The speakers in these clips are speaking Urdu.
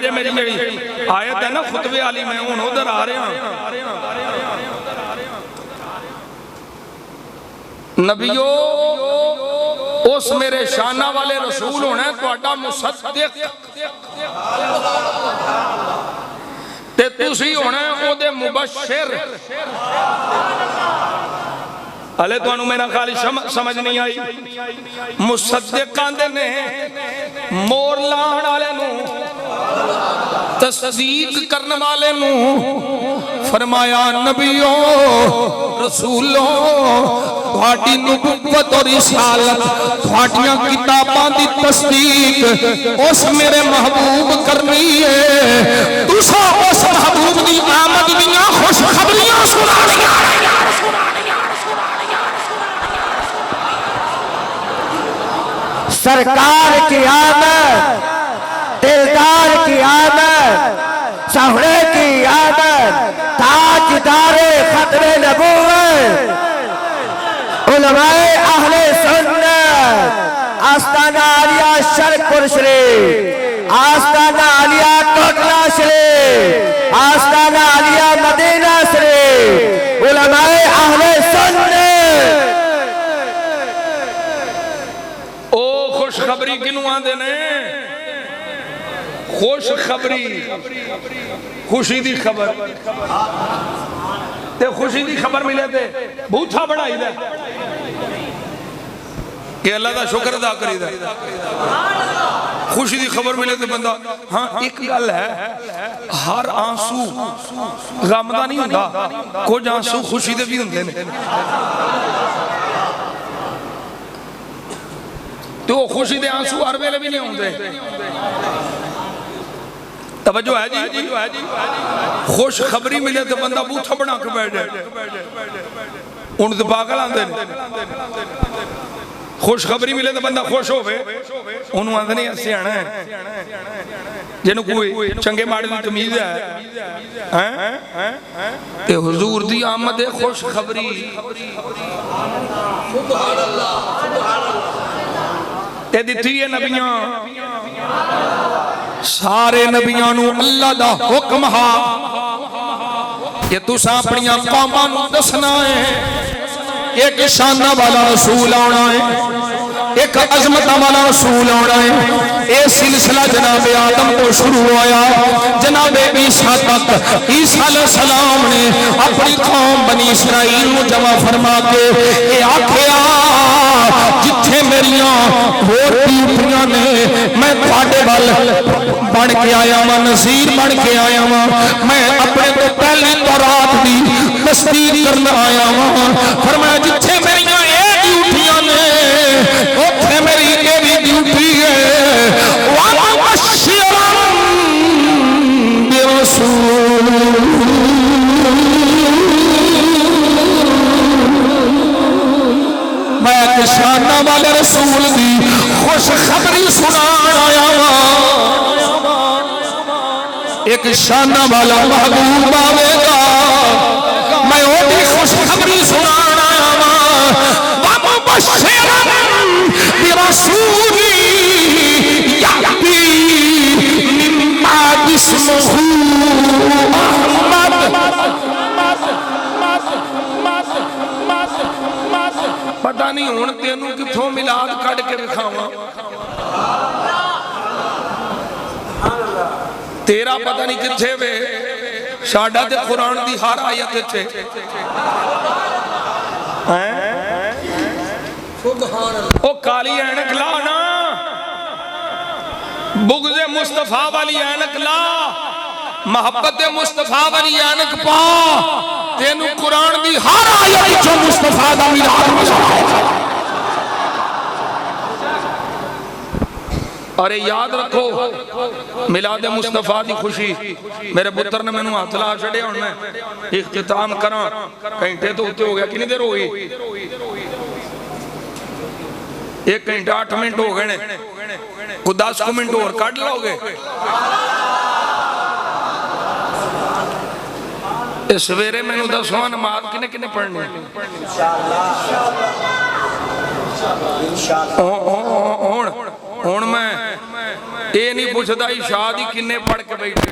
جے میری آیت ہے نا خطبے علی میں ہوں ادھر آ رہے ہیں نبیو اس میرے شانہ والے رسول ہونے تو اڈا مصدق تے تُسی ہونے او دے مبشر علی تو انہوں میرا خالی سمجھ نہیں آئی مصدقان دے نے مور لان آلے نو تصدیق کرنے والے نو فرمایا نبیوں رسولوں تھوڑی نبوت اور رسالت تھوڑیاں کتاباں دی تصدیق اس میرے محبوب کرنی ہے تُسا اس محبوب دی آمد دیاں خوش خبریاں سنا دیا سرکار کی آمد دلدار کی آمد سہرے کی آمد تاجدار ختم نبوت علماء اہل سنت آستانہ عالیہ شرقپور شریف آستانہ عالیہ کوٹلہ شریف آستانہ عالیہ مدینہ شریف علماء اہل سنت خوش خبری کنوں آندے نے خوش خبری خوشی دی خبر تے خوشی دی خبر ملے تے بھوچھا بڑا ہی دے کہ اللہ دا شکر ادا کری دے خوشی دی خبر ملے تے بندہ ہاں ایک گل ہے ہر آنسو غمدہ نہیں ہوندہ کچھ آنسو خوشی دے بھی ہوندے نے تو خوشی دے آنسو ہر ویلے بھی نہیں ہوندے توجہ ہے جی خوش خبری ملے تو بندہ بوتھا بنا کے بیٹھ جائے ان تو پاگل آندے خوش خبری ملے تو بندہ خوش ہوئے انہوں آندے نہیں ایسے آنا ہے جنہوں کوئی چنگے ماڑی دی تمیز ہے تے حضور دی آمد خوش خبری سبحان اللہ تے دیتی ہے نبیاں سارے نبیاں نو اللہ دا حکم ہا کہ تُسا اپنیاں قوماں نو دسنا ہے ایک شانہ والا رسول آنا ہے ایک عظمت والا رسول آنا ہے اے سلسلہ جناب آدم کو شروع ہویا جناب عیسیٰ تک عیسیٰ علیہ السلام نے اپنی قوم بنی اسرائیل کو جمع فرما کے اے آکھیا جتھے میریاں اور پیوٹیاں نے میں تھوڑے وال بڑھ کے آیا ہوں نذیر بڑھ کے آیا ہوں میں اپنے تو پہلی تورات دی تصدیق کرنا آیا ہوں فرمایا جتھے میریاں اے ڈیوٹیاں نے اوتھے میری اے بھی ڈیوٹی ہے وَمُبَشِّرًا بِرَسُولٍ میں ایک شانہ والے رسول دی خوش خبری سنان آیا ہوں ایک شانہ والا محبوب آوے گا میں وہ بھی خوش خبری سنان آیا ہوں وَمُبَشِّرًا بِرَسُولٍ يَأْتِي مِن بَعْدِ اسْمُهُ أَحْمَدُ پتہ نہیں ہون تینوں کتھوں ملاد کڑ کے رکھاواں تیرا پتہ نہیں کتھے وے ساڈا تے قرآن دی ہر آیت تھے او کالی اینک لانا بغض مصطفیٰ والی اینک لا محبت مصطفیٰ والی اینک پا تینو قرآن دی ہر آیت جو مصطفیٰ دا ملاد نظر آئے اور یاد رکھو ملاد مصطفیٰ دی خوشی میرے پتر نے میں نے اطلاع چڑھے اور میں اختتام کرا گھنٹے تو ہوتے ہو گیا کتنی دیر ہوئی 1 گھنٹہ 8 منٹ ہو گئے کو 10 منٹ اور کٹ لو گے اس سویرے میں نے 10واں نماز کنے کنے پڑھنے ہون میں ਇਹ ਨਹੀਂ ਪੁੱਛਦਾ ਇਸ਼ਾ ਦੀ ਕਿੰਨੇ ਪੜ ਕੇ ਬੈਠੇ।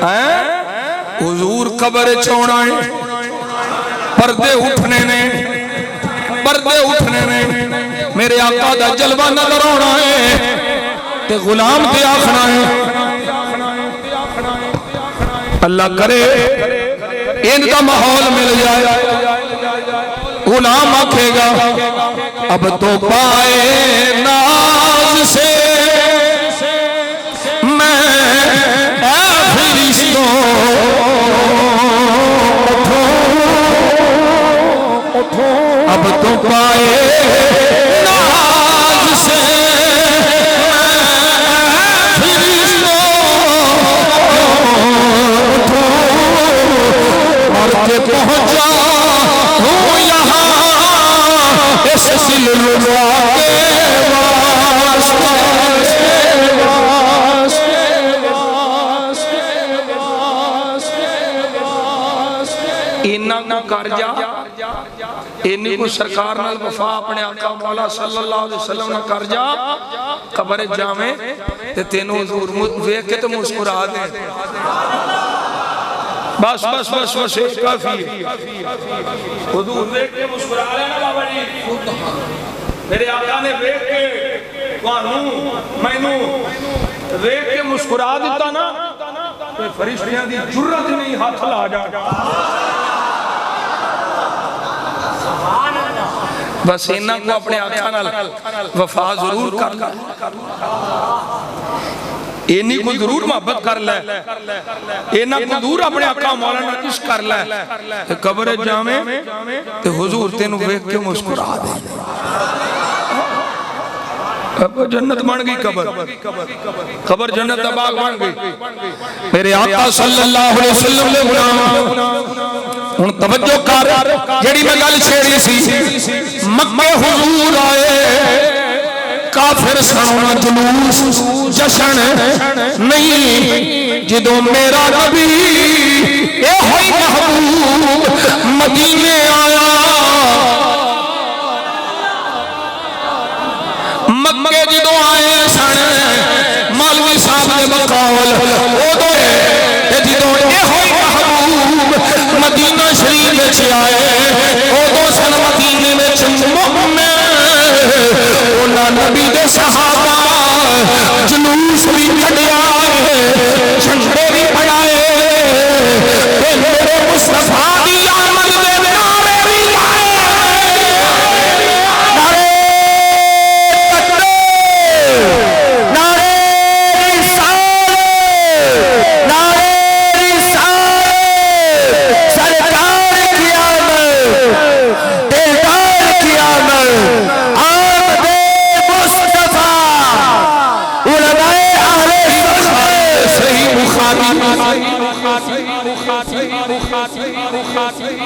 حضور قبر چھوڑا ہے پردے اٹھنے نے میرے آقا دا جلوہ نظر ہونا ہے تے غلام تے آخنا ہے اللہ کرے ان کا ماحول مل جائے غلام آکھے گا اب تو پائے ناز سے میں فرشتوں اٹھوں اب تو پائے ناز سے میں فرشتوں اٹھوں اور کہ پہنچا ہوں یہاں اس سلوہ کے انہاں کو کر جا انہی کو سرکار نال وفا اپنے آقا مولا صلی اللہ علیہ وسلم نہ کر جا قبر جامے تے تینوں حضور ویکھ کے تو مسکرا دے بس بس بس بس ایک کافی ہے حضور ویکھ کے مسکرا لینا بابا جی میرے آقا نے ویکھ کے مینوں ویکھ کے مسکرا دیتا نا فرشتیاں دی جرت نہیں ہاتھ لا جا بس انہاں کو اپنے آقا نال وفا ضرور کر لے انہی کو ضرور محبت کر لے انہاں کو ضرور اپنے آقا مولانا عشق کر لے قبر جامے تے حضور تینوں ویکھ کے مسکرا دے اب جنت بن گئی قبر جنت باغ بن گئی میرے آقا صلی اللہ علیہ وسلم نے غلام ہن توجہ کر جڑی میں گل چھیڑی سی مکے حضور آئے کافر سنونا جلوس جشن نہیں جدوں میرا نبی اے ہوئی محبوب مدینے آیا مکے جدوں آئے سن مولوی صاحب نے بقول او دے جدوں اے ہوئی محبوب مدینہ شریف میں آئے او دو سن مدینے میں مومن اونا نبی دے صحابہ جلوس بھی کھڑیا جھنڈے بھی پڑھائے میرے مصطفیٰ دی آمد دے نعرے بھی لائے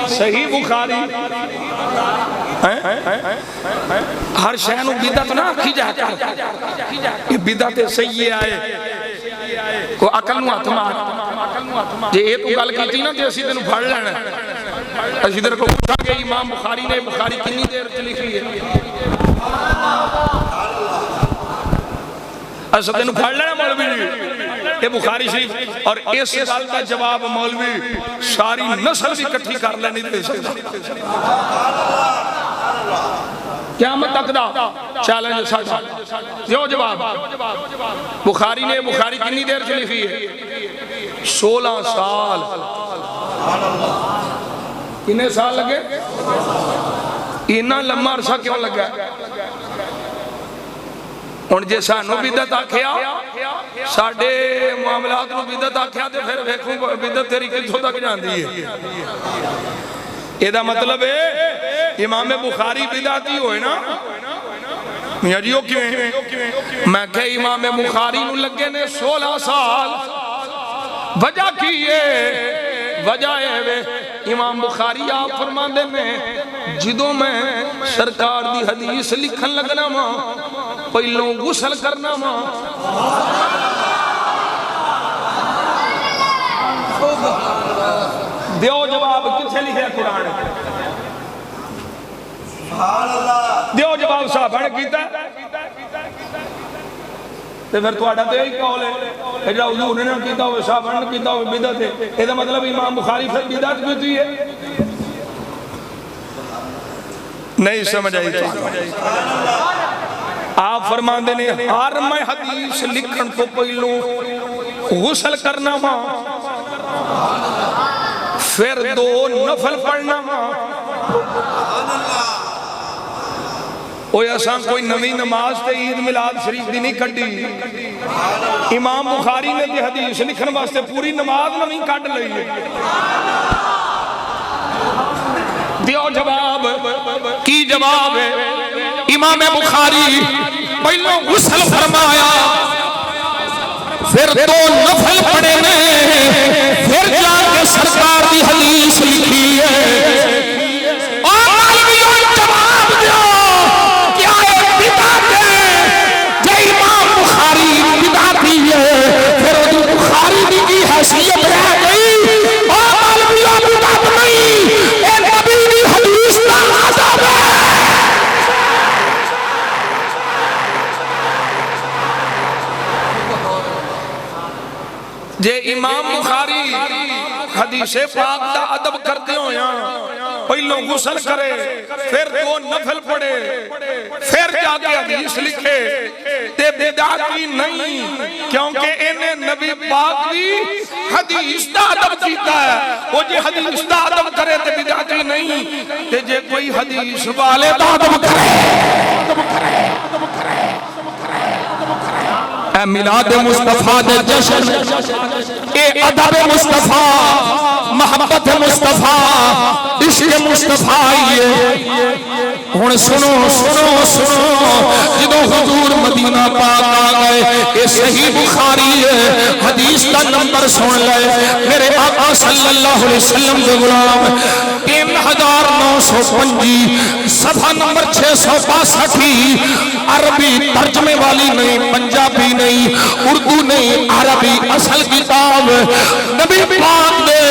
صحیح بخاری ہر شے نو بدعت نہ آکھی جا یہ بدعت صحیح آئے وہ عقل نو ہاتھ مار جے اے تو گل کیتی نا تے اسی تینوں پھڑ لینا اسی تیرے کو پوچھاں گے امام بخاری نے بخاری کتنی دیر چ لکھی ہے اسی تینوں پھڑ لینا مولوی یہ بخاری شریف اور اس گل کا جواب مولوی ساری نسل بھی کٹھی کر لینی دے سکتا قیامت تک دا چیلنج ساڈا جو جواب بخاری نے بخاری کتنی دیر سے لکھی ہے 16 سال کتنے سال لگے اتنا لمبا عرصہ کیوں لگا ہن جے سانو بدعت آکھیا ساڈے معاملات نو بدعت آکھیا تے پھر ویکھو بدعت تیری کتھوں تک جاندی ہے اے دا مطلب ہے امام بخاری بدعتی ہوئے نا میاں جی کیویں میں کہ امام بخاری نو لگے نے 16 سال وجہ کی ہے وجہ ہے امام بخاری آپ فرماندے میں جدوں میں سرکار دی حدیث لکھن لگنا ماں پہلوں غسل کرنا ماں دیو جواب کتھے لکھے قرآن دیو جواب صاحب نے کیتا تے پھر تہاڈا تے یہی قول ہے جڑا حضور نے نہ کیتا ہوئے صحابہ نے کیتا ہوئے بدعت ہے، اے دا مطلب امام بخاری پھر بدعت کیتی ہے؟ نہیں سمجھ آئی آپ فرماندے نے ہر میں حدیث لکھن تو پہلو غسل کرنا وا پھر 2 نفل پڑھنا وا اوہ ایسا کوئی نوی نماز تے عید میلاد شریف دی نہیں کٹی امام بخاری نے دی حدیث لکھن واسطے پوری نماز نوی کٹ لئی ہے دیو جواب کی جواب ہے امام بخاری پہلو غسل فرمایا پھر 2 نفل پڑھے نے پھر جا کے سرکار دی حدیث لکھی ہے اور مولویوں جواب دیو کیا ہے بدعت ہے جے امام بخاری بدعتی ہے پھر وہ بخاری دی کی حیثیت رہ گئی اور مولویوں بدعت نہیں اے نبی دی حدیث دا عذاب ہے جے امام بخاری حدیث پاک دا ادب کرتے ہو یہاں پہلو غسل کرے پھر 2 نفل پڑھے پھر جا کے حدیث لکھے تے بدعتی نہیں کیونکہ انہیں نبی پاک دی حدیث دا ادب کیتا ہے وہ جے حدیث دا ادب کرے تے بدعتی نہیں تے جے کوئی حدیث والے دا ادب کرے اے میلاد مصطفیٰ دے جشن اے ادب مصطفیٰ محبت مصطفیٰ عشق مصطفیٰ ہن سنو سنو سنو جدو حضور مدینہ پاک آ گئے اے صحیح بخاری ہے حدیث کا نمبر سن لے میرے آقا صلی اللہ علیہ وسلم دے غلام 3905 صفحہ نمبر 662 عربی ترجمے والی نہیں پنجابی نہیں اردو نہیں عربی اصل کتاب نبی پاک دے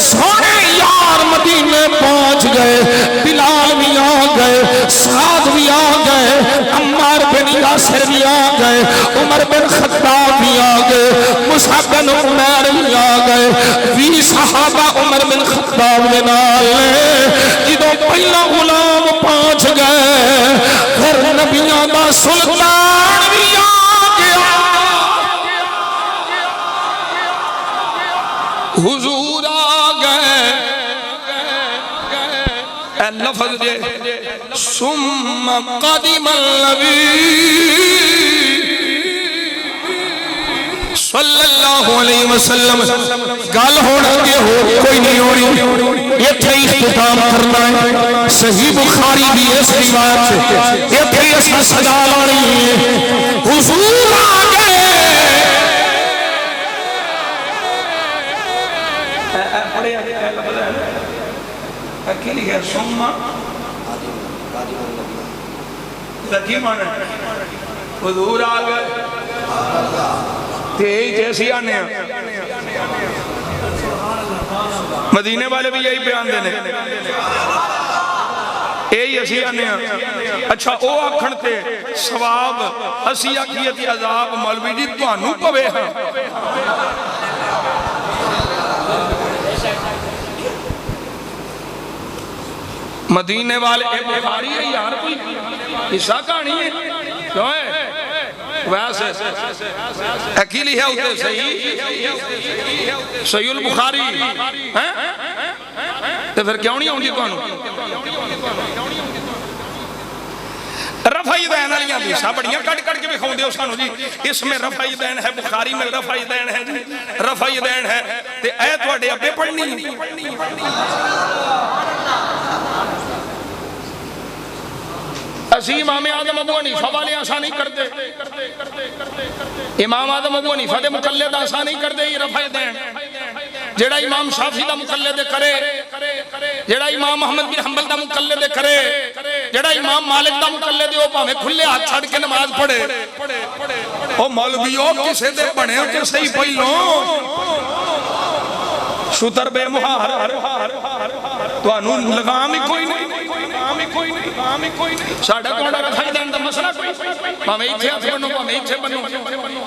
سونے یار مدینے پہنچ گئے بلال بھی آ گئے سعد بھی آ گئے عمار بن یاسر بھی آ گئے عمر بن خطاب بھی آ گئے مصعب بن عمیر بھی آ گئے 20 صحابہ عمر بن خطاب کے نال جدوں پہلا غلام پہنچ گئے پھر نبیوں دا سلطان بھی آ گیا حضور آ گئے اے لفظ دے ثم قدم النبی صلی اللہ علیہ وسلم گل ہونا کہ ہو کوئی نہیں ہونی یہ تھے اختتام کرنا ہے صحیح بخاری بھی اس روایت سے یہ تھے اس کا صدا لانی ہے حضور آ گئے پڑھے اکیلی ہے سمہ لکی مانا حضور آ گئے تیئی جیسی آنے ہیں مدینے والے بھی یہی بیان دینے یہی اسی آنے ہیں اچھا او آکھن تے ثواب اسی آکھیتی عذاب مولوی جی تو آنو پوے ہیں مدینے والے اے بخاری ہے یار کوئی حصہ کہانی ہے کیوں ہے ویسے اکیلی ہے ہوتے صحیح البخاری تو پھر کیوں نہیں ہوں گی کون رفعی دین علیہ دیسا بڑیاں کٹ کٹ کے بھی کھوں دے اس کانو جی اس میں رفعی دین ہے بخاری میں رفعی دین ہے جی رفعی دین ہے تے ایت وڈے ابے پڑھنی اسی امام آدم ابو حنیفہ والے آسان نہیں کرتے امام آدم ابو حنیفہ دے مقلد آسان نہیں کرتے یہ رفع دین جیڑا امام شافعی دا مقلد کرے جیڑا امام محمد بن حنبل دا مقلد کرے جیڑا امام مالک دا مقلد ہو پاویں کھلے ہاتھ چھڑ کے نماز پڑھے او مولویوں کسے دے بنے ہو کہ صحیح پہلوں شتر بے مہار تو انہوں لگام ہی کوئی نہیں ساڈا کوڑا رکھائی دین دا مسئلہ کوئی پاویں ایتھے ہاتھ بنو پاویں ایتھے بنو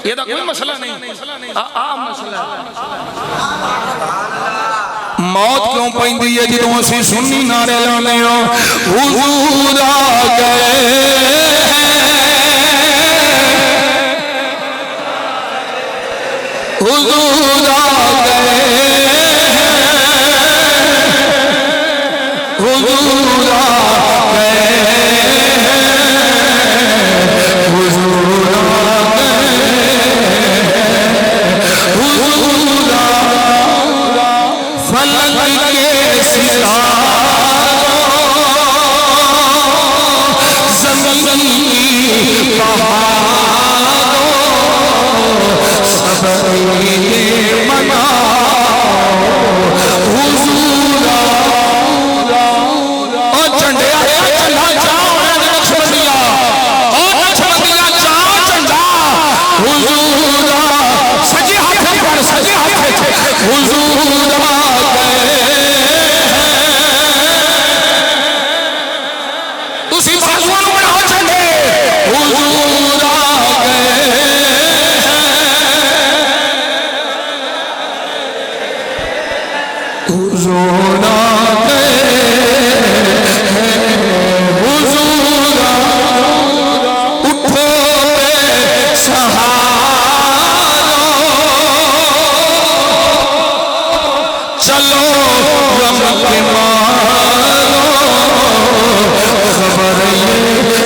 یہ دا کوئی مسئلہ نہیں مسئلہ موت کیوں پیندی ہے جدوں اسی سنی نعرے لانے ہو حضور آ گئے حضور آ گئے حضور آ گئے حضور آ گئے حضور آ فلک کے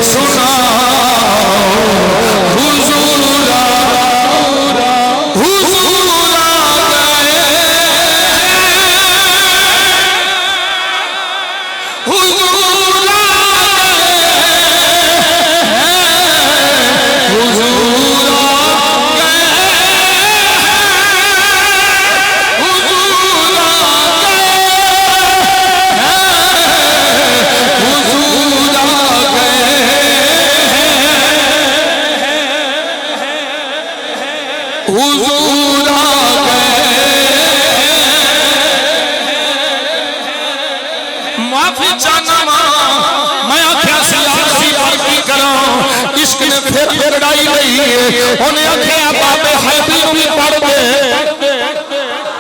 ستاروں زمین پہاڑوں سب حضور آ گئے معافی چاہنا میں آکھیا سیاسی پارٹی کراں عشق نے پھر لڑائی لئی انہیں آکھیا باب حلبی بھی پڑھ دے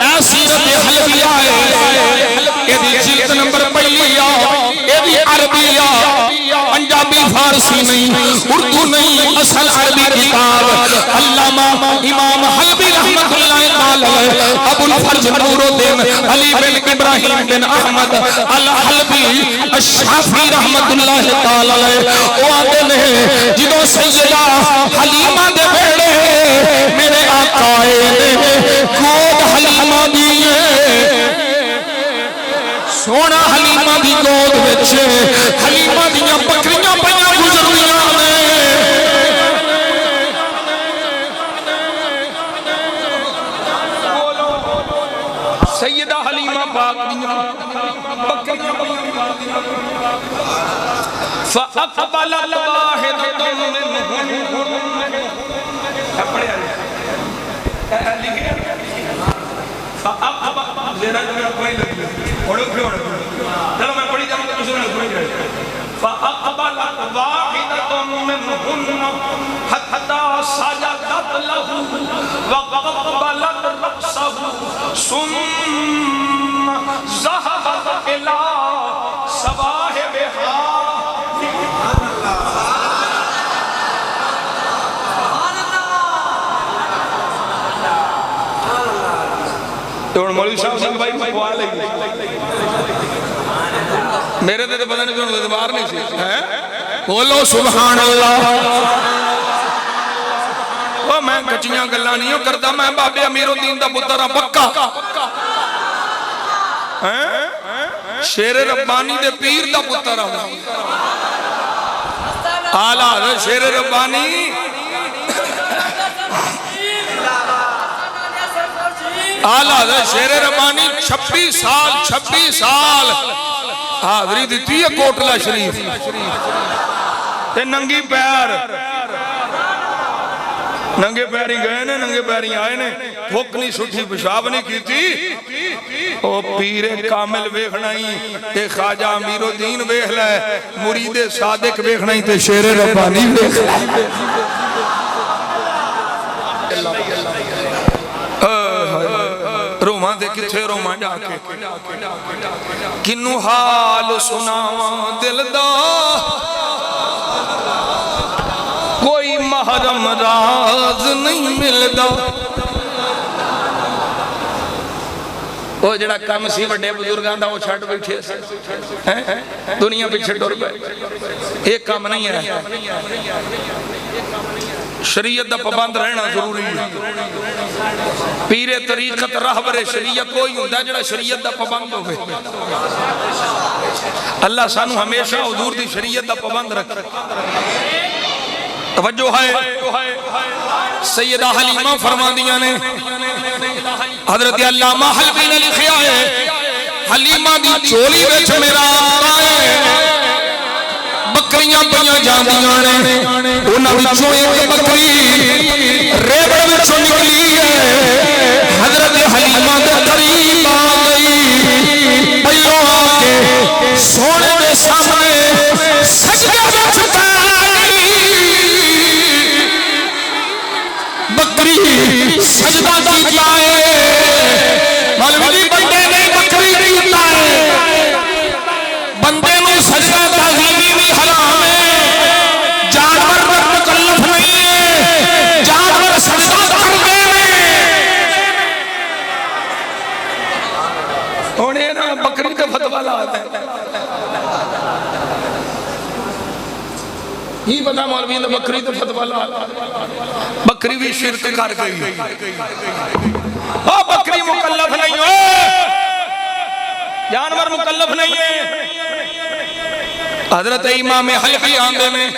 اے سیرت حلبی آئے ایدی جلد نمبر پہلی آ ایدی عربی آ پنجابی فارسی نہیں اردو نہیں اصل عربی کتاب علامہ امام حلبی رحمت اللہ تعالی ابو الفرج نور الدین علی بن ابراہیم بن احمد الحلبی الشافعی رحمت اللہ تعالی وہ آتے نے جدو سیدہ حلیمہ دے بیڑے میرے آقائے نے گود حلیمہ دیئے سونا حلیمہ دی گود بچے حلیمہ دیاں بکریاں پہیاں گزرنیاں نے سیدہ حلیمہ پاک دیاں بکریاں پہیاں فَأَقْبَلَتْ وَاحِدَةٌ فَأَقْبَلَتْ وَاحِدَةٌ مِّنْهُنَّ حَتَّى سَجَدَتْ لَهُ وَقَبَّلَتْ رَأْسَهُ ثُمَّ ذَهَبَتْ إِلَى صَوَاحِبِهَا تو مولوی صاحب سنگ بھائی پوا لے میرے دے پتہ نہیں کیوں اعتبار نہیں سی بولو سبحان اللہ وہ میں کچیاں گلاں نہیں کردا میں بابے امیر الدین دا پتر ہاں پکا شیر ربانی دے پیر دا پتر ہاں اعلیٰ شیر ربانی آلہ شیر ربانی 26 سال حاضری دیتی ہے کوٹلہ شریف تے ننگی پیر ننگے پیری گئے نے ننگے پیری آئے نے بھوک نہیں سٹھی پیشاب نہیں کی تھی او پیر کامل ویکھنائی تے خواجہ امیر الدین ویکھ لے مرید صادق ویکھنائی تے شیر ربانی ویکھ لے روماں دے کتھے روماں جا کے کنو حال سناواں دل دا کوئی محرم راز نہیں ملدا وہ جڑا کم سی بڑے بزرگاں دا وہ چھٹ بیٹھے دنیا پیچھے ٹر پئے ایک کام نہیں ہے شریعت دا پابند رہنا ضروری ہے پیر طریقت راہبر شریعت کوئی ہوندا جڑا شریعت دا پابند ہوئے اللہ سانو ہمیشہ حضور دی شریعت دا پابند رکھے توجہ ہے سیدہ حلیمہ فرما دیا نے حضرت علامہ حلبی نے لکھیا ہے حلیمہ دی چولی وچ میرا آقا ہے بکریاں پہیاں جاندیاں نے انہاں وچوں ایک بکری ریوڑ وچوں نکلی ہے حضرت حلیمہ دے قریب آ گئی پہلو آ کے سونے دے سامنے سجدے وچ پا بکری سجدہ کی جائے مولوی بندے نہیں بکری دیتا ہے بندے میں سجدہ تعظیمی بھی حرام ہے جانور پر مکلف نہیں ہے جانور سجدہ کرتے ہیں انہیں نا بکری کا فتوہ لاتا ہے یہ بتا مولوی نے بکری تو فتوہ لاتا بکری بھی شرک کر گئی بکری مکلف نہیں ہو جانور مکلف نہیں ہے حضرت امام حلبی آندے میں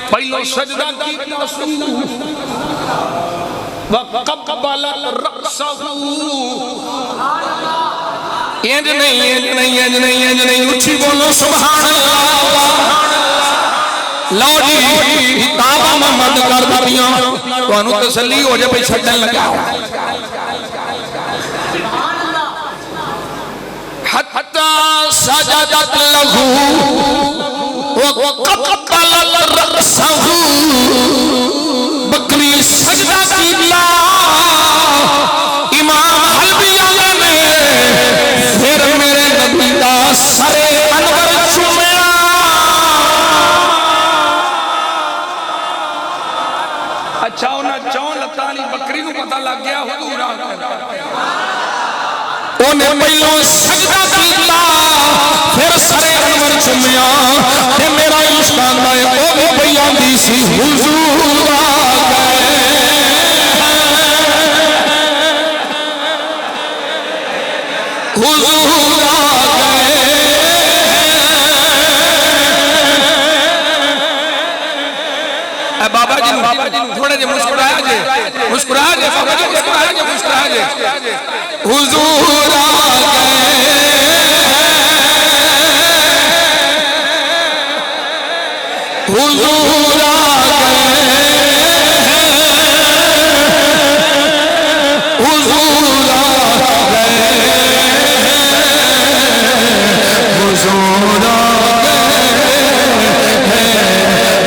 پہلو سجدہ کی وقبل رأسہ اینج نہیں اچھی بولو سبحان اللہ لو جی تابہ محمد کر دیا تو انہوں تسلی ہو جائے پہ چھٹن لگا حتی سجدت لہو وقبل رأسہ بکری سجدہ کی امام حلبی اللہ نے پھر میرے نبی دا سر انور چومیا اچھا انہاں چون لتانی بکری نو پتہ لگ گیا حضور آگا انہیں پہلو سجدہ کیتا پھر سر انور چومیا کہ میرا عشقان دائے او بیان دی سی حضور آگا حضور آگئے اے بابا جی تھوڑے جے مسکرایا جے بابا جی مسکرایا جے حضور آگئے حضور آگئے حضور آگئے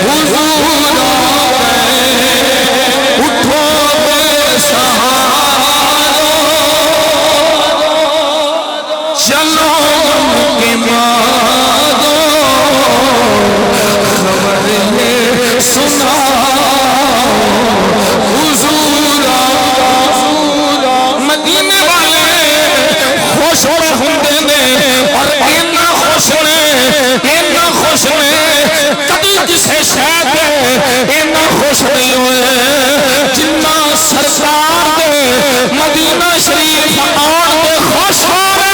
حضور اٹھو بے سہارو چلو کے مادو خبر یہ سنا حضور مدینے والے خوش ہوندے نے اور اینا خوش نے کبھی جسے شاید اینا خوش نہیں ہوئے جنہ سرکار دے مدینہ شریف آن دے خوش ہو رہے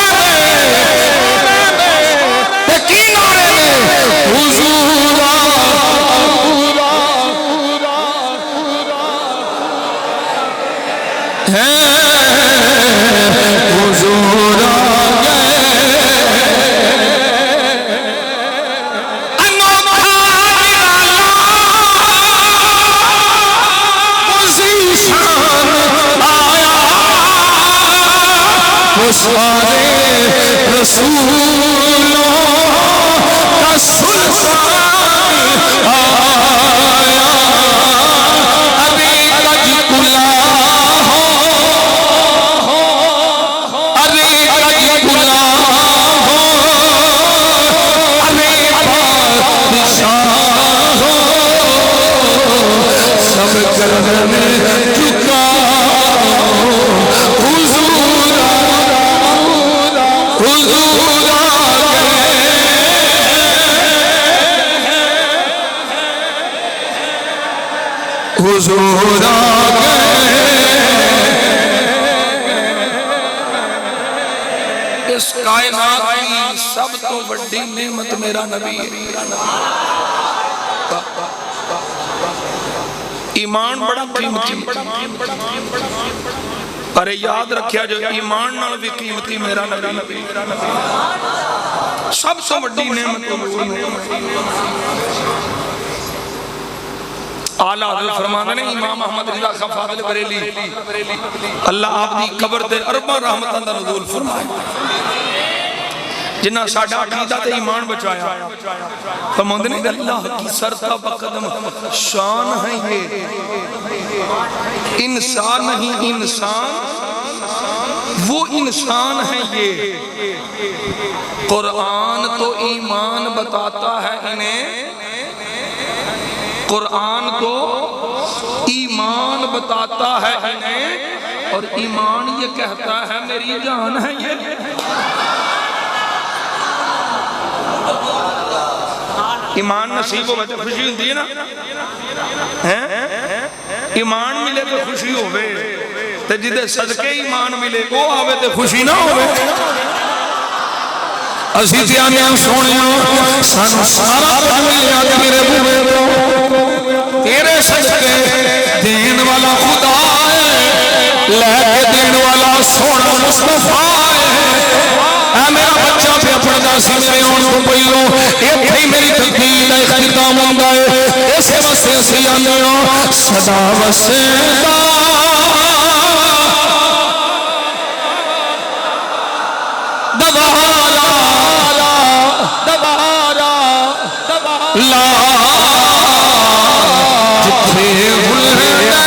رسولوں کا سلطان آیا ابھی کج کلا ہو ابھی کج کلا ہو ابھی بادشاہ ہو سب کرنے چکا حضور اس کائنات کی سب تو بڑی نعمت میرا نبی ہے ایمان بڑا قیمتی پر یاد رکھیا جو ایمان نال بھی قیمتی میرا نبی سب تو بڑی نعمت اعلیٰ حضرت فرمانا نے امام احمد رضا خان فاضل بریلی اللہ آپ دی قبر دے اربع رحمتاں دا نزول فرمائے جنہ ساڑھا عقیدہ تے ایمان بچایا فرماندے نے اللہ کی سرتا بقدم شان ہے یہ انسان نہیں انسان وہ انسان ہے یہ قرآن تو ایمان بتاتا ہے انہیں قرآن تو ایمان بتاتا ہے انہیں اور ایمان یہ کہتا ہے میری جان ہے یہ ایمان نصیب ہوئے تو خوشی ہوتی ہے نا ایمان ملے تو خوشی ہوئے تو جدے صدقے ایمان ملے وہ آوے تو خوشی نہ ہوئے عزیزیاں سونیاں سانو سارا پہنیا میرے بوے تیرے صدقے دین والا خدا ہے لے کے دین والا سونا مصطفیٰ ہے اے میرا بچہ پہ اپنا سی میرے ہون کو پہلو یہ بھی میری تقدیر ہے اختتام ہوندہ ہے ایسے واسطے اسی آنے صدا وسیدہ دوارا لا جتھے غلدہ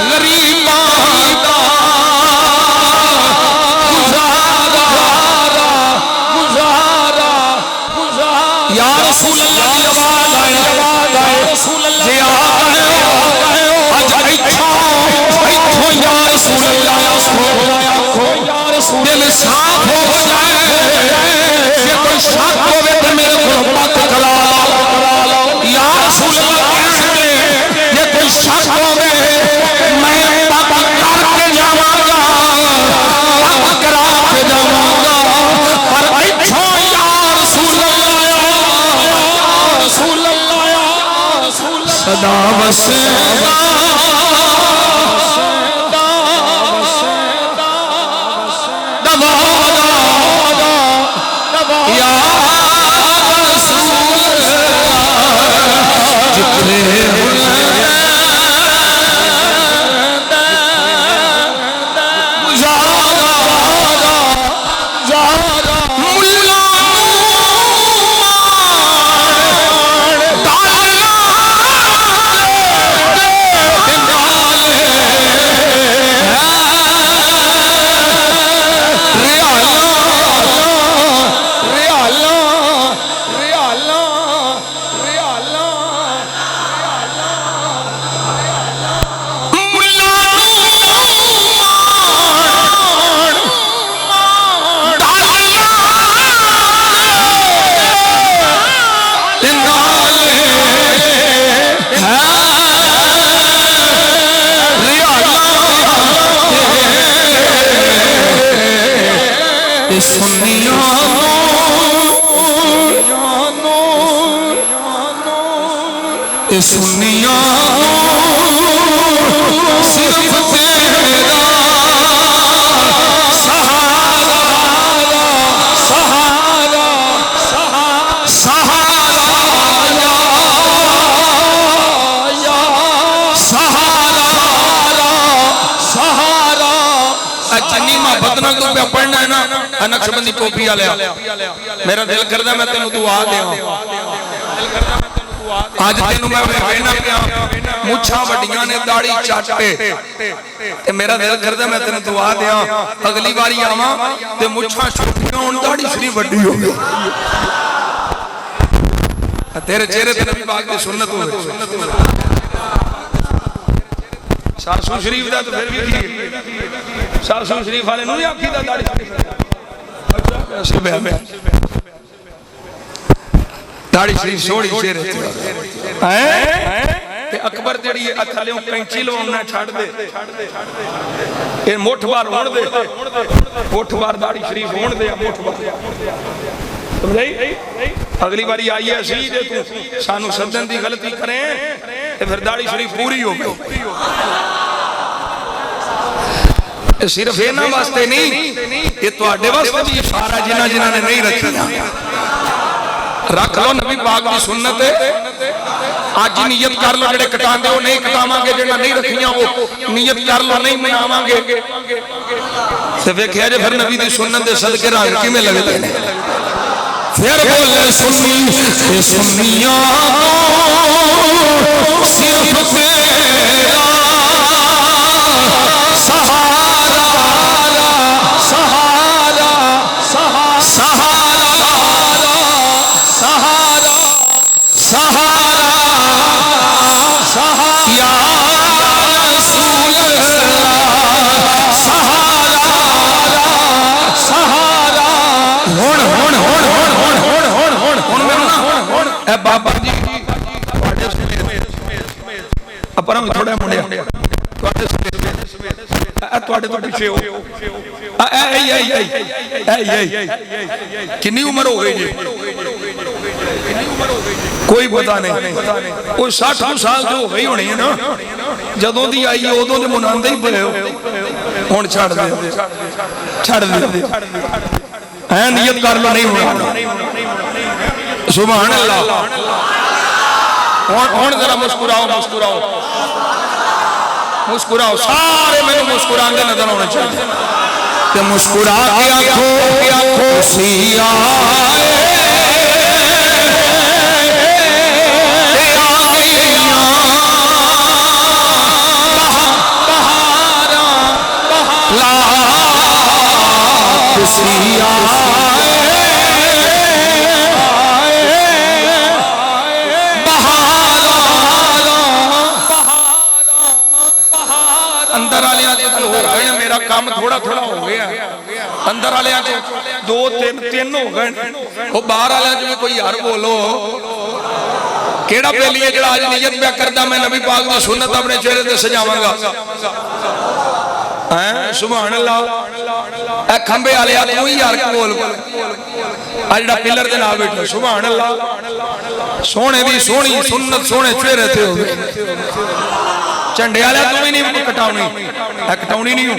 غریبان دا گزارا یا رسول اللہ کی آواز آئے جی آئے اج ایتھوں یا رسول اللہ دل صاف ہو جائے یہ کوئی شک ہوئے تو میرے کو بات کلا یا رسول اللہ کہتے یہ کوئی شک ہوئے میں بابا کر کے جاؤں گا بابا کرا کے جاؤں گا پر ایتھوں یا رسول اللہ صدا وسیدہ سنیا صرف تیرا سہارا سہارا سہارا یا سہارا سہارا اچھا نیمہ بدنا تو پہ پڑھنا ہے نا نقشبندی ٹوپی والیا میرا دل کردا میں تینوں دعا دیاں آج تینوں میں کہنا پیا مچھاں وڈیاں نے داڑھی چاٹے تے میرا دل کردا میں تینوں دعا دیاں اگلی باری آواں تے مچھاں چھوٹیاں ہون داڑھی شریف وڈی ہوگی تیرے چہرے تے نبی پاک دی سنت ہوے ساسو شریف دا تو پھر بھی کی ساسو شریف والے نوں آکھی دا داڑھی داڑھی شریف سوڑی چہرے تے اکبر جڑی اتھلیوں کینچی لوانا چھڑ دے اے مٹھ بار ہون دے مٹھ بار داڑھی شریف ہون دے مٹھ بار سمجھائی اگلی باری آئی ہے سی دے تو سانو سدن دی غلطی کریں تے پھر داڑھی شریف پوری ہو گئی صرف اینا واسطے نہیں یہ تو آڈے واسطے بھی اشارہ جنہ نے نہیں رکھی رکھ لو نبی پاک کی سنت ہے آج ہی نیت کر لو جڑے کٹان دے وہ نہیں کٹاواں گے جڑا نہیں رکھیاں وہ نیت کر لو نہیں مناواں گے تے ویکھیا جے پھر نبی دی سنت دے صدقے رنگ کیویں لگدے نے پھر بولے سنی سنیاں صرف تیرا سہارا سہارا سہارا سہارا سہارا سہارا یا رسول اللہ سہارا سہارا ہون ہون ہون ہون ہون ہون ہون ہون ہون اے بابا جی اپنا تھوڑا منڈیا تواڈے تو پیچھے ہو کنی عمر ہو گئی جی کوئی پتہ نہیں کوئی 60 سال جو ہو گئی ہونی ہے نا جدوں دی آئی ہے ادوں دے مناندے ہی پئے ہو ہن چھڑ دے نیت کر لو نہیں ہونا سبحان اللہ ہن ذرا مسکراؤ مسکراؤ مسکراؤ سارے میں مسکران دے نظر ہونے چاہتے کہ مسکرا کے آنکھوں سی آئے بہارا سی اندر آلیاں جو ہو گئے ہیں میرا کام تھوڑا تھوڑا ہو گیا اندر آلیاں جو 2 3 ہو گئے وہ باہر آلیاں جو میں کوئی یار بولو کیڑا پہ لیے جڑا آج نیت پہ کردہ میں نبی پاک دی سنت اپنے چہرے دے سجاواں گا سبحان اللہ اے کھمبے آلیاں کوئی یار بول آج جڑا پلر دے نال بیٹھا سبحان اللہ سونے دی سونی سنت سونے چہرے تھے ہو گئے چنڈے آلیا تو بھی نہیں کٹاؤنی کٹاؤنی نہیں ہوں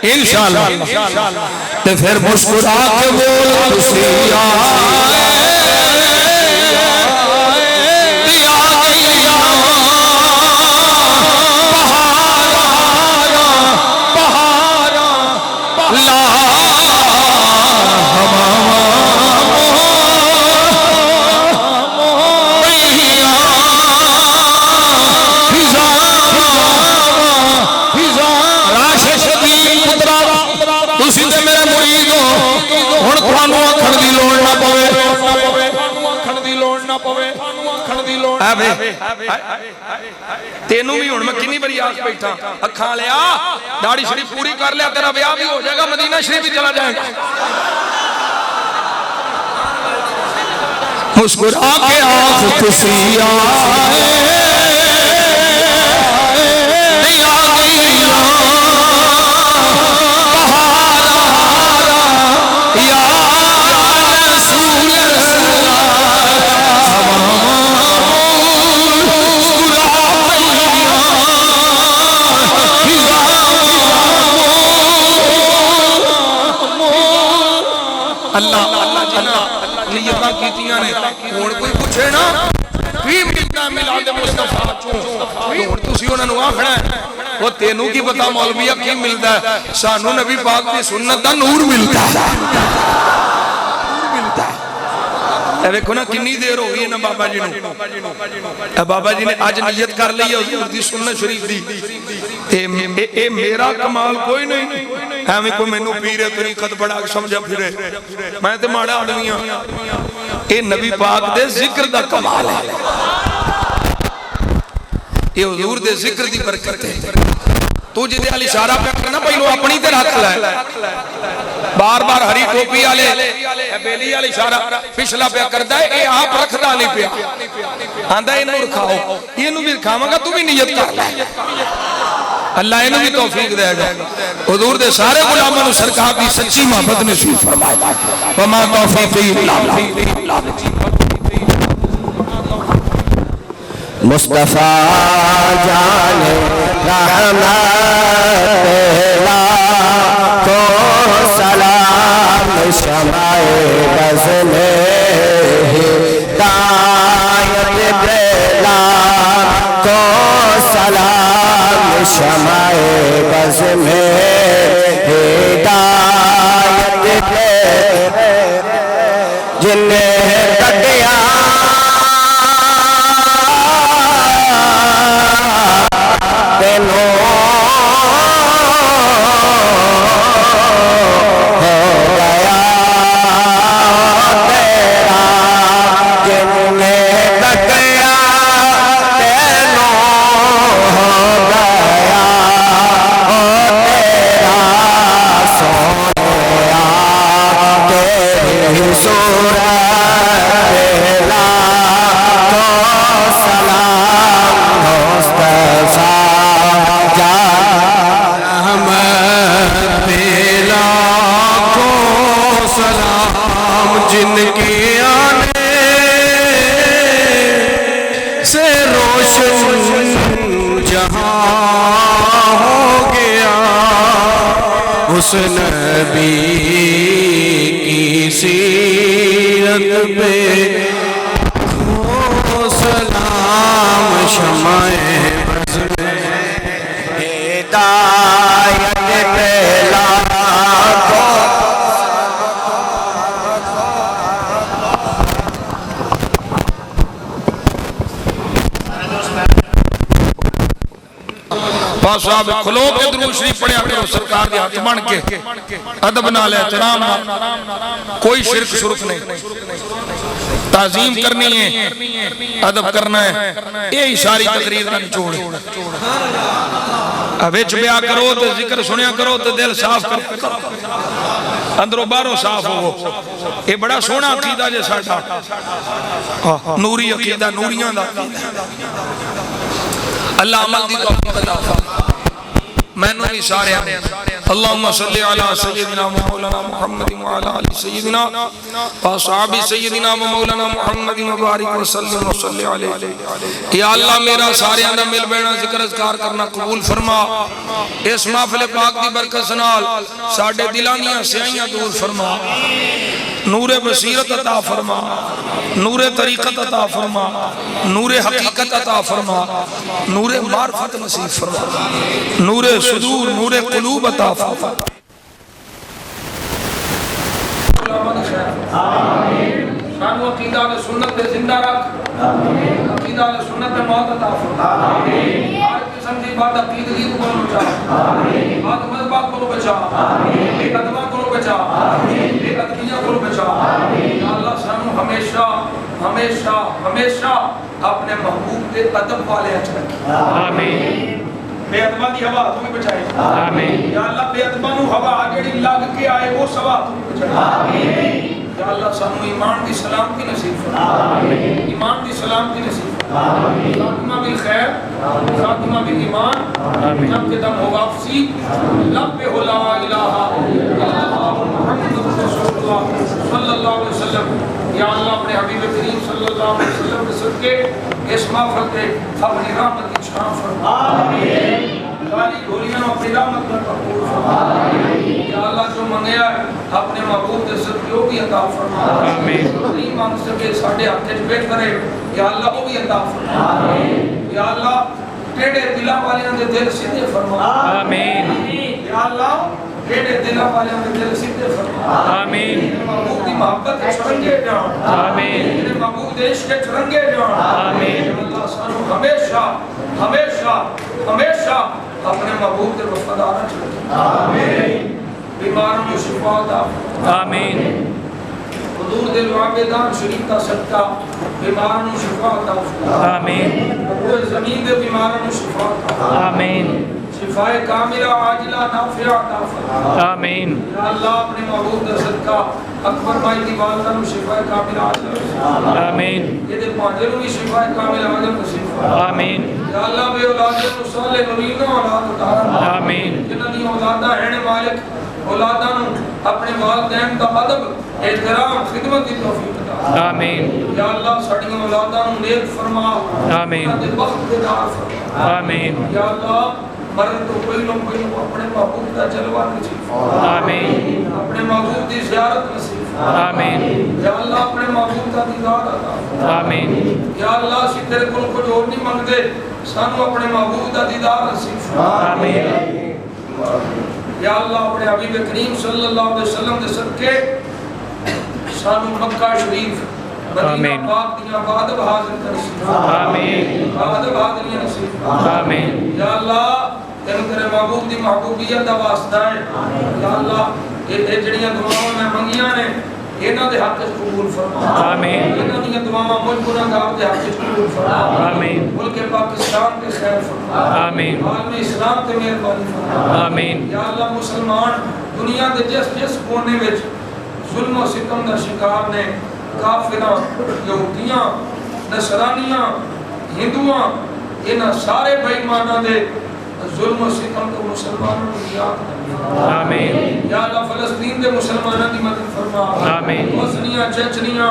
انشاءاللہ تے پھر مسکرا کے بول سی آئے بہارا لا تینوں بھی ہوں میں کنی بری آس بیٹھا اکھاں لیا داڑھی شریف پوری کر لیا تیرا بیاہ بھی ہو جائے گا مدینہ شریف بھی چلا جائے گا مسکرا کے آنکھ کسی آئے اللہ جنہ نیتاں کیتیاں نے ہون کوئی پوچھے نا پیتا میلاد مصطفیٰ چوں ہن تسی انہاں نوں آکھنا او تینوں کی پتہ مولویہ کی ملدا ہے سانوں نبی پاک دی سنت دا نور ملدا ہے اے ویکھو نا کنی دیر ہو گئی ہے نا بابا جی نو بابا جی نے آج نیت کر لی ہے حضور دی سنت شریف دی اے میرا کمال کوئی نہیں ایویں کوئی مینوں پیر طریقت بڑا سمجھا پھرے میں تے ماڑا آدمی ہاں اے نبی پاک دے ذکر دا کمال ہے یہ حضور دے ذکر دی برکت ہے تو جدے علی اشارہ پہ کرنا پہلو اپنی تے رکھ لائے بار بار ہری ٹوپی والے بیلی والی اشارہ پچھلا پہ کردا ہے اے آپ رکھدا نہیں پیا آندا اینو رکھاؤ اینو بھی رکھاواں گا تو بھی نیت کر لے اللہ اینو بھی توفیق دے گا حضور دے سارے غلاماں نوں سرکار دی سچی محبت نصیب فرمائے وما توفیق الا باللہ مصطفیٰ جان رحمت کو سلام شمع بز میں ہدایت بلا کو سلام شمع بز میں ہدایت جن کٹیا اس نبی کی سیرت پہ سلام شمع بز میں ہدایت پہلا کو پاس صاحب کھلو کے درود شریف پڑھیا کرو سرکار دے ہاتھ بن کے ادب نال احترام کوئی شرک شرک نہیں تعظیم کرنی ہے ادب کرنا ہے یہ ساری تقریر کا نچوڑ وچ بیا کرو تے ذکر سنیا کرو تے دل صاف کرو اندروں باہروں صاف ہو یہ بڑا سونا عقیدہ جے ساڈا نوری عقیدہ نوریاں دا اللہ عمل دی توفیق عطا فرمائے میں نے اشارے ہیں اللہم صلی علی سیدنا مولانا محمد وعلی آل سیدنا واصحاب سیدنا مولانا محمد مبارک وسلم وصلی علیہ یا اللہ میرا سارے اندر مل بینا ذکر اذکار کرنا قبول فرما اس محفل پاک دی برکت نال ساڈے دلاں دیاں سیاہیاں دور فرما نور بصیرت عطا فرما نور طریقت عطا فرما نور حقیقت عطا فرما نور معرفت نصیب فرما نور صدور نور قلوب عطا فرما آمین سانو عقیدہ و سنت پہ زندہ رکھ عقیدہ و سنت پہ موت عطا فرما آمین ہر قسم کی بات عقیدگی کو بچا بات مذہبہ کو بچا بے ادبہ کو بچا بے ادبیہ کو بچا یا اللہ سانو ہمیشہ ہمیشہ ہمیشہ اپنے محبوب کے ادب والے اچھا رکھی آمین بے ادبہ کی ہوا تو بھی بچائے آمین یا اللہ بے ادبہ نو ہوا آگڑی لگ کے آئے وہ سوا تو بھی بچائے آمین یا اللہ سانو ایمان دی سلام کی نصیب فرما آمین ایمان دی سلام کی نصیب فرما آمین خاتمہ بالخیر خاتمہ بالایمان جب کے دم ہو واپسی لب پہ ہو لا الہ الا اللہ محمد رسول اللہ صلی اللہ علیہ وسلم یا اللہ اپنے حبیب کریم صلی اللہ علیہ وسلم کے صدقے اس محفل پہ اپنی رحمت کی چھاں فرما آمین ساری گھولیاں اپنی رحمت پر قبول فرما یا اللہ جو منگیا ہے اپنے محبوب کے صدقے بھی عطا فرما آمین نہیں مانگ سکے ساڑھے ہاتھ وچ بہتر ہے یا اللہ وہ بھی عطا فرما یا اللہ ٹیڑے دلاں والیاں دے دل سیدھے فرما آمین یا اللہ ٹیڑے دلاں والیاں دے دل سیدھے فرما آمین محبوب دی محبت چرنگے جان آمین تیرے محبوب دے عشق چرنگے جان آمین یا اللہ سانو ہمیشہ ہمیشہ ہمیشہ اپنے محبوب دے وفادار رکھ آمین بیماروں کو شفا عطا آمین حضور دے عابدان شریف کا صدقہ بیماروں کو شفا عطا فرما آمین پورے زمین دے بیماروں کو شفا عطا آمین شفائے کاملہ عاجلہ نافعہ عطا فرما آمین یا اللہ اپنے محبوب دا صدقہ اکبر بھائی دی والدہ نو شفائے کاملہ عاجلہ آمین یہ دے پانچے نو بھی شفائے کاملہ عاجلہ نصیب فرما آمین یا اللہ بے اولاد نو صالح نورین اولاد عطا آمین جنہاں دی اولاداں ہیں مالک اولاداں نو اپنے والدین دا ادب احترام خدمت دی توفیق عطا آمین یا اللہ ساڈی اولاداں نو نیک فرما آمین انہاں دے وقت دے دار فرما آمین یا اللہ مرد تو پہلوں اپنے محبوب کا جلوہ نصیب فرما آمین اپنے محبوب دی زیارت نصیب فرما آمین یا اللہ اپنے محبوب کا دیدار عطا فرما آمین یا اللہ اسی تیرے کول کچھ اور نہیں منگدے سانو اپنے محبوب کا دیدار نصیب فرما آمین یا اللہ اپنے حبیب کریم صلی اللہ علیہ وسلم دے صدقے سانو مکہ شریف مدینہ پاک دیاں بعد حاضر کر نصیب فرما آمین بعد حاضریاں نصیب فرما آمین یا اللہ تیرے محبوب دی محبوبیت دا واسطہ ہے یا اللہ یہ جڑیاں دعاواں میں منگیاں نے انہاں دے حق وچ قبول فرما آمین انہاں دی دعاواں مجھ گناہگار دے حق وچ قبول فرما آمین ملک پاکستان تے خیر فرما آمین عالم اسلام تے مہربانی فرما آمین یا اللہ مسلمان دنیا دے جس کونے وچ ظلم و ستم دا شکار نے کافراں یہودیاں نصرانیاں ہندوواں انہاں سارے بے ایماناں دے ظلم و ستم تو مسلمانوں کو یاد کرنا آمین یا اللہ فلسطین دے مسلمانوں کی مدد فرما آمین بوسنیا چچنیا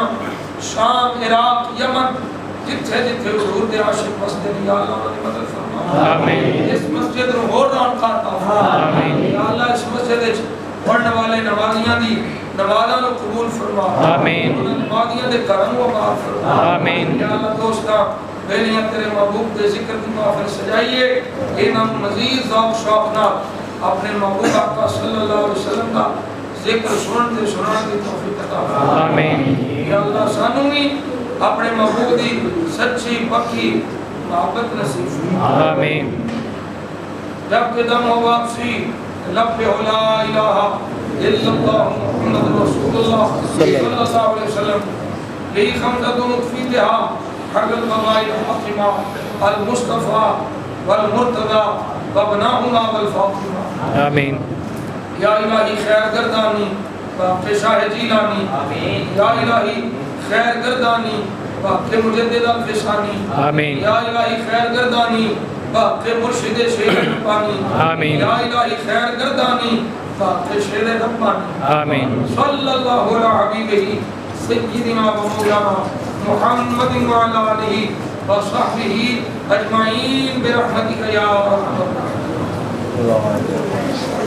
شام عراق یمن جتھے جتھے حضور دے عاشق بستے ہیں یا اللہ انہاں کی مدد فرما آمین اس مسجد نو اور رونقاں عطا فرما آمین یا اللہ اس مسجد وچ پڑھن والے نمازیاں دی نمازاں نو قبول فرما آمین انہاں نمازیاں دے گھراں نو آباد فرما آمین یا اللہ دوستاں پہلیاں تیرے محبوب دے ذکر کی محفل سجائیے انہاں مزید ذوق شوق نال اپنے محبوب آقا صلی اللہ علیہ وسلم کا ذکر سنن دی توفیق عطا فرما آمین یا اللہ سانو بھی اپنے محبوب دی سچی پکی محبت نصیب فرما آمین جب کہ دم و واپسی لب لا الہ الا اللہ محمد رسول اللہ صلی اللہ علیہ وسلم لی خمدت متفیدہا حق القضاء الحاکمہ المصطفیٰ والمرتضی وابناؤنا والفاطمہ آمین یا الہی خیر گردانی باقی شاہ جیلانی یا الہی خیر گردانی باقی مجدد الفسانی آمین یا الہی خیر گردانی باقی مرشد شیر ربانی آمین یا الہی خیر گردانی باقی شیر ربانی آمین صلی اللہ علیہ حبیبہ سیدنا و مولانا محمد وعلی آلہ وصحبہ اجمعین برحمتک یا ارحم الراحمین.